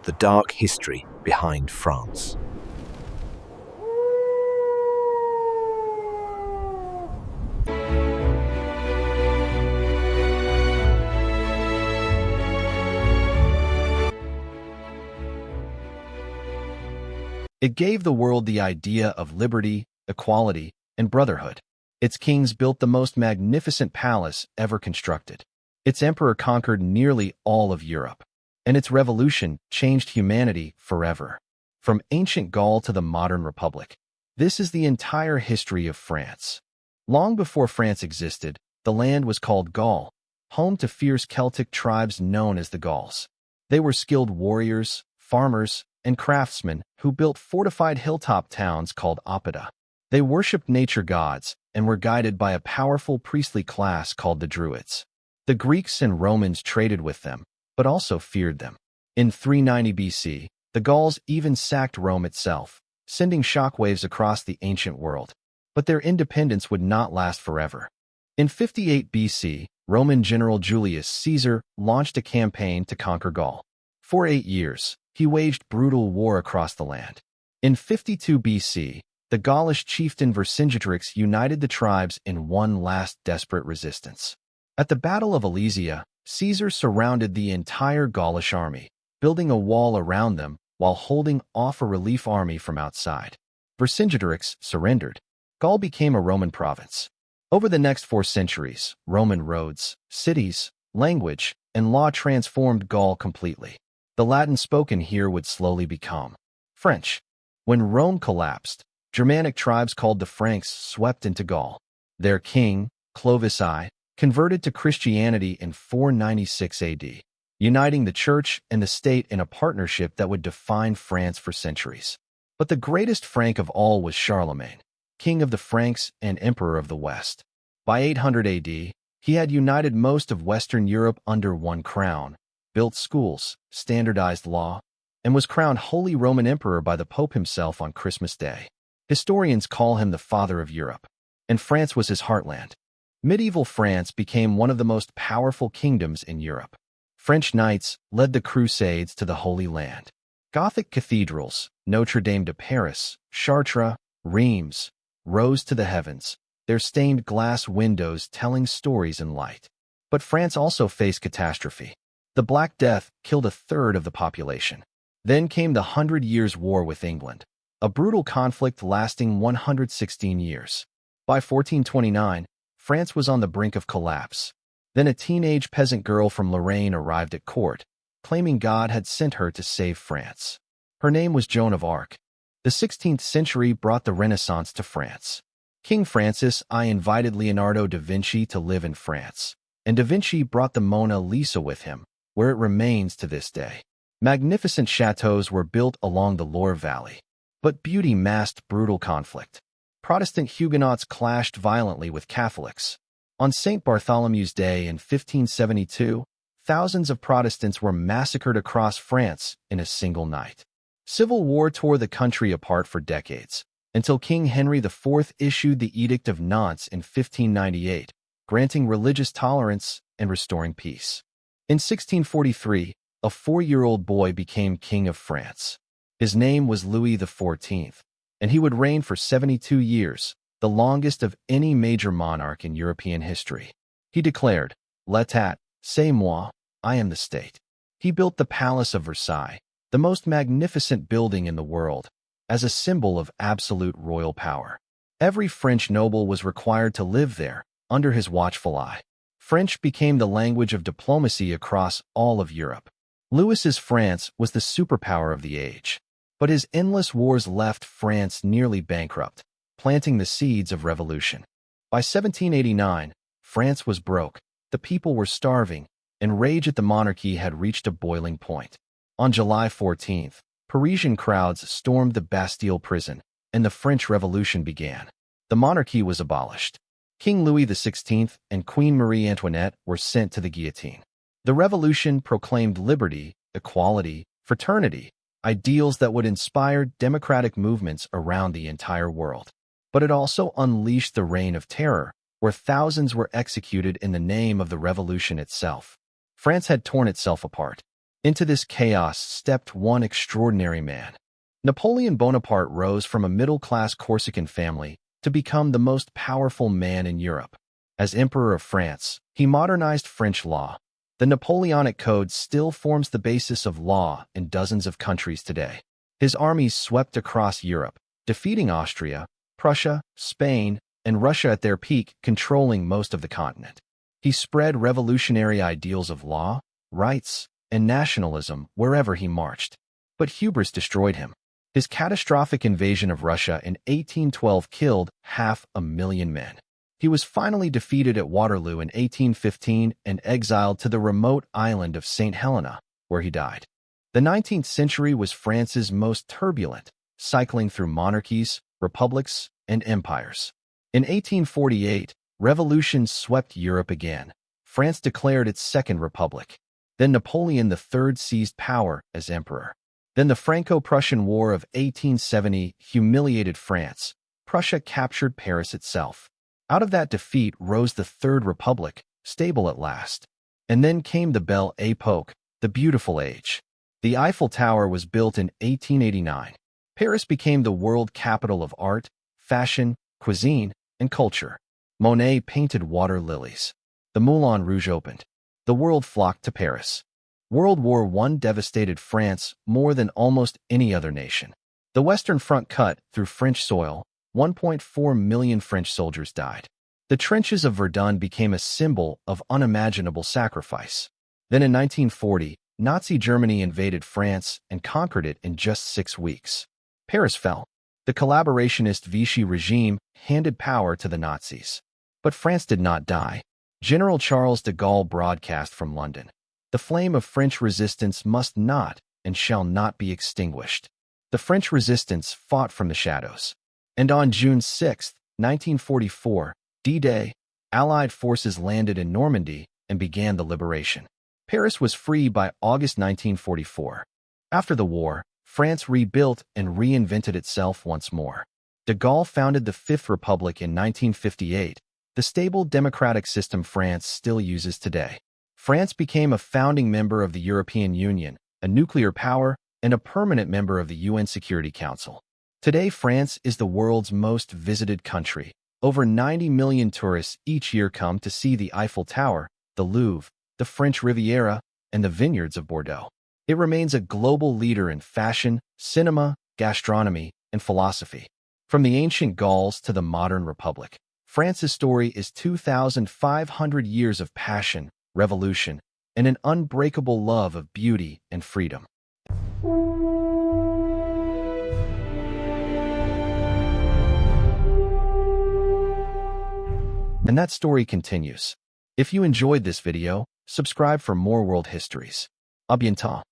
the dark history behind France. It gave the world the idea of liberty, equality, and brotherhood. Its kings built the most magnificent palace ever constructed. Its emperor conquered nearly all of Europe, and its revolution changed humanity forever. From ancient Gaul to the modern republic, this is the entire history of France. Long before France existed, the land was called Gaul, home to fierce Celtic tribes known as the Gauls. They were skilled warriors, farmers, and craftsmen who built fortified hilltop towns called oppida. They worshipped nature gods and were guided by a powerful priestly class called the Druids. The Greeks and Romans traded with them, but also feared them. In 390 BC, the Gauls even sacked Rome itself, sending shockwaves across the ancient world. But their independence would not last forever. In 58 BC, Roman general Julius Caesar launched a campaign to conquer Gaul. For 8 years, he waged brutal war across the land. In 52 BC, the Gaulish chieftain Vercingetorix united the tribes in one last desperate resistance. At the Battle of Alesia, Caesar surrounded the entire Gaulish army, building a wall around them while holding off a relief army from outside. Vercingetorix surrendered. Gaul became a Roman province. Over the next 4 centuries, Roman roads, cities, language, and law transformed Gaul completely. The Latin spoken here would slowly become French. When Rome collapsed, Germanic tribes called the Franks swept into Gaul. Their king, Clovis I, converted to Christianity in 496 AD, uniting the church and the state in a partnership that would define France for centuries. But the greatest Frank of all was Charlemagne, king of the Franks and emperor of the West. By 800 AD, he had united most of Western Europe under one crown, built schools, standardized law, and was crowned Holy Roman Emperor by the Pope himself on Christmas Day. Historians call him the Father of Europe, and France was his heartland. Medieval France became one of the most powerful kingdoms in Europe. French knights led the Crusades to the Holy Land. Gothic cathedrals, Notre Dame de Paris, Chartres, Reims, rose to the heavens, their stained glass windows telling stories in light. But France also faced catastrophe. The Black Death killed a third of the population. Then came the 100 Years' War with England, a brutal conflict lasting 116 years. By 1429, France was on the brink of collapse. Then a teenage peasant girl from Lorraine arrived at court, claiming God had sent her to save France. Her name was Joan of Arc. The 16th century brought the Renaissance to France. King Francis I invited Leonardo da Vinci to live in France, and da Vinci brought the Mona Lisa with him, where it remains to this day. Magnificent chateaux were built along the Loire Valley. But beauty masked brutal conflict. Protestant Huguenots clashed violently with Catholics. On St. Bartholomew's Day in 1572, thousands of Protestants were massacred across France in a single night. Civil war tore the country apart for decades, until King Henry IV issued the Edict of Nantes in 1598, granting religious tolerance and restoring peace. In 1643, a 4-year-old boy became King of France. His name was Louis XIV, and he would reign for 72 years, the longest of any major monarch in European history. He declared, "L'état, c'est moi, I am the state." He built the Palace of Versailles, the most magnificent building in the world, as a symbol of absolute royal power. Every French noble was required to live there, under his watchful eye. French became the language of diplomacy across all of Europe. Louis's France was the superpower of the age. But his endless wars left France nearly bankrupt, planting the seeds of revolution. By 1789, France was broke, the people were starving, and rage at the monarchy had reached a boiling point. On July 14th, Parisian crowds stormed the Bastille prison, and the French Revolution began. The monarchy was abolished. King Louis XVI and Queen Marie Antoinette were sent to the guillotine. The revolution proclaimed liberty, equality, fraternity, ideals that would inspire democratic movements around the entire world. But it also unleashed the reign of terror, where thousands were executed in the name of the revolution itself. France had torn itself apart. Into this chaos stepped one extraordinary man. Napoleon Bonaparte rose from a middle-class Corsican family to become the most powerful man in Europe. As Emperor of France, he modernized French law. The Napoleonic Code still forms the basis of law in dozens of countries today. His armies swept across Europe, defeating Austria, Prussia, Spain, and Russia at their peak, controlling most of the continent. He spread revolutionary ideals of law, rights, and nationalism wherever he marched. But hubris destroyed him. His catastrophic invasion of Russia in 1812 killed 500,000 men. He was finally defeated at Waterloo in 1815 and exiled to the remote island of St. Helena, where he died. The 19th century was France's most turbulent, cycling through monarchies, republics, and empires. In 1848, revolutions swept Europe again. France declared its Second Republic. Then Napoleon III seized power as emperor. Then the Franco-Prussian War of 1870 humiliated France. Prussia captured Paris itself. Out of that defeat rose the Third Republic, stable at last. And then came the Belle Époque, the beautiful age. The Eiffel Tower was built in 1889. Paris became the world capital of art, fashion, cuisine, and culture. Monet painted water lilies. The Moulin Rouge opened. The world flocked to Paris. World War I devastated France more than almost any other nation. The Western Front cut through French soil. 1.4 million French soldiers died. The trenches of Verdun became a symbol of unimaginable sacrifice. Then in 1940, Nazi Germany invaded France and conquered it in just 6 weeks. Paris fell. The collaborationist Vichy regime handed power to the Nazis. But France did not die. General Charles de Gaulle broadcast from London. The flame of French resistance must not and shall not be extinguished. The French resistance fought from the shadows. And on June 6, 1944, D-Day, Allied forces landed in Normandy and began the liberation. Paris was free by August 1944. After the war, France rebuilt and reinvented itself once more. De Gaulle founded the Fifth Republic in 1958, the stable democratic system France still uses today. France became a founding member of the European Union, a nuclear power, and a permanent member of the UN Security Council. Today, France is the world's most visited country. Over 90 million tourists each year come to see the Eiffel Tower, the Louvre, the French Riviera, and the vineyards of Bordeaux. It remains a global leader in fashion, cinema, gastronomy, and philosophy. From the ancient Gauls to the modern republic, France's story is 2,500 years of passion, revolution, and an unbreakable love of beauty and freedom. And that story continues. If you enjoyed this video, subscribe for more world histories. À bientôt.